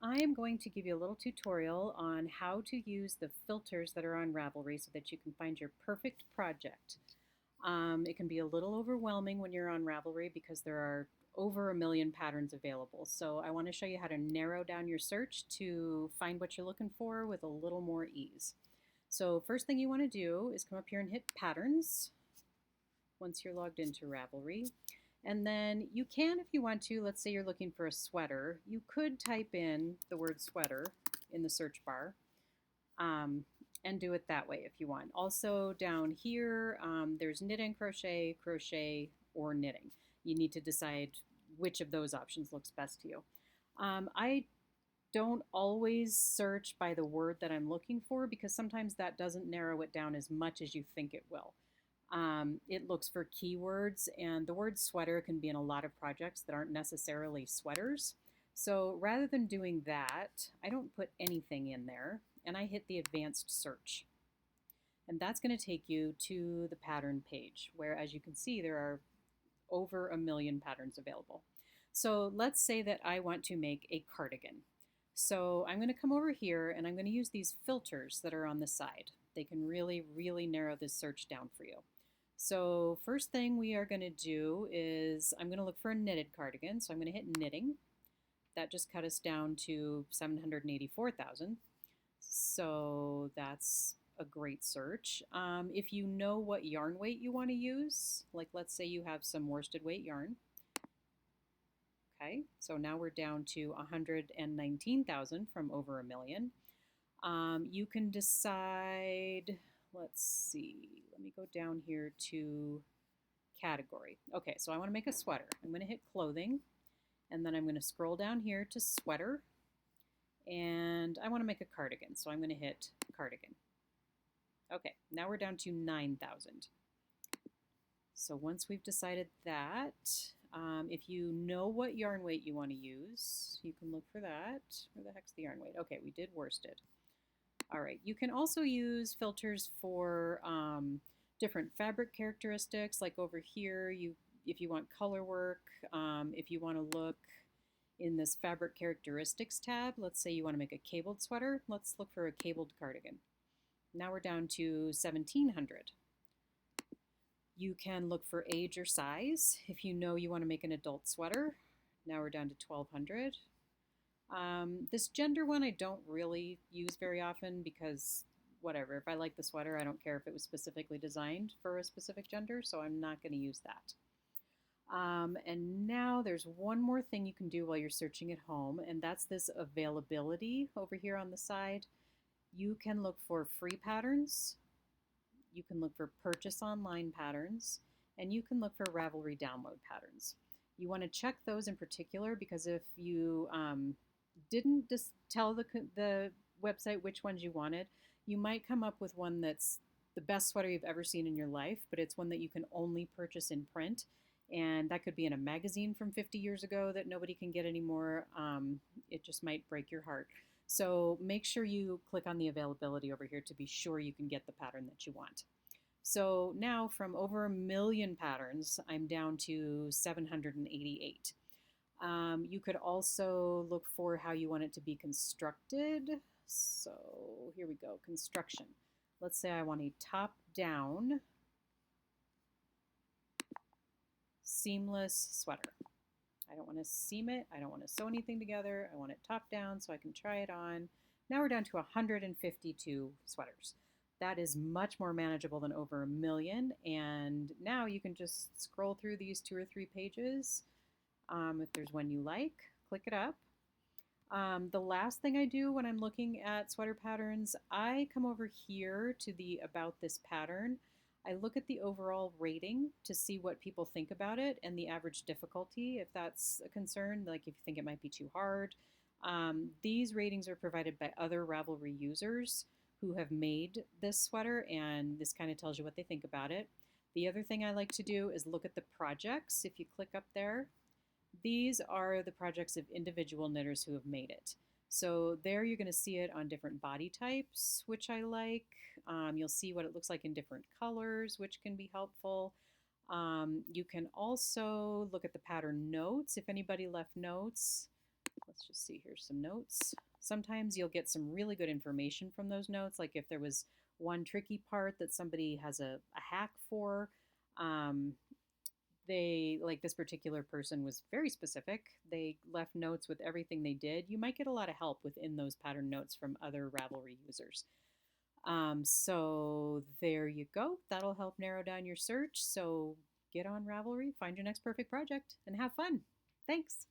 I am going to give you a little tutorial on how to use the filters that are on Ravelry so that you can find your perfect project. It can be a little overwhelming when you're on Ravelry because there are over a million patterns available. So I want to show you how to narrow down your search to find what you're looking for with a little more ease. So first thing you want to do is come up here and hit Patterns once you're logged into Ravelry. And then you can, if you want to, let's say you're looking for a sweater, you could type in the word sweater in the search bar and do it that way if you want. Also down here, there's knit and crochet, crochet, or knitting. You need to decide which of those options looks best to you. I don't always search by the word that I'm looking for because sometimes that doesn't narrow it down as much as you think it will. It looks for keywords, and the word sweater can be in a lot of projects that aren't necessarily sweaters. So rather than doing that, I don't put anything in there, and I hit the advanced search. And that's going to take you to the pattern page, where as you can see, there are over a million patterns available. So let's say that I want to make a cardigan. So I'm going to come over here and I'm going to use these filters that are on the side. They can really, really narrow this search down for you. So first thing we are going to do is I'm going to look for a knitted cardigan. So I'm going to hit knitting. That just cut us down to 784,000. So that's a great search. If you know what yarn weight you want to use, like let's say you have some worsted weight yarn. Okay, so now we're down to 119,000 from over a million. You can decide, let's see, let me go down here to category. Okay, so I want to make a sweater. I'm going to hit clothing, and then I'm going to scroll down here to sweater, and I want to make a cardigan, so I'm going to hit cardigan. Okay, now we're down to 9,000. So once we've decided that, if you know what yarn weight you want to use, you can look for that. Where the heck's the yarn weight? Okay, we did worsted. All right, you can also use filters for different fabric characteristics, like over here, if you want color work, if you want to look in this fabric characteristics tab, let's say you want to make a cabled sweater, let's look for a cabled cardigan. Now we're down to 1,700. You can look for age or size. If you know you want to make an adult sweater, now we're down to 1,200. This gender one I don't really use very often because whatever, if I like the sweater, I don't care if it was specifically designed for a specific gender, so I'm not going to use that. And now there's one more thing you can do while you're searching at home, and that's this availability over here on the side. You can look for free patterns, you can look for purchase online patterns, and you can look for Ravelry download patterns. You want to check those in particular because if you didn't just tell the website which ones you wanted, you might come up with one that's the best sweater you've ever seen in your life, but it's one that you can only purchase in print. And that could be in a magazine from 50 years ago that nobody can get anymore. It just might break your heart. So make sure you click on the availability over here to be sure you can get the pattern that you want. So now from over a million patterns, I'm down to 788. You could also look for how you want it to be constructed. So here we go, construction. Let's say I want a top-down seamless sweater. I don't want to seam it. I don't want to sew anything together. I want it top down so I can try it on. Now we're down to 152 sweaters. That is much more manageable than over a million. And now you can just scroll through these 2 or 3 pages. If there's one you like, click it up. The last thing I do when I'm looking at sweater patterns, I come over here to the About This Pattern. I look at the overall rating to see what people think about it and the average difficulty, if that's a concern, like if you think it might be too hard. These ratings are provided by other Ravelry users who have made this sweater, and this kind of tells you what they think about it. The other thing I like to do is look at the projects. If you click up there, these are the projects of individual knitters who have made it. So there you're going to see it on different body types, which I like. You'll see what it looks like in different colors, which can be helpful. You can also look at the pattern notes. If anybody left notes, let's just see here, some notes. Sometimes you'll get some really good information from those notes, like if there was one tricky part that somebody has a hack for. Um, they, like this particular person was very specific. They left notes with everything they did. You might get a lot of help within those pattern notes from other Ravelry users. So there you go. That'll help narrow down your search. So get on Ravelry, find your next perfect project, and have fun. Thanks.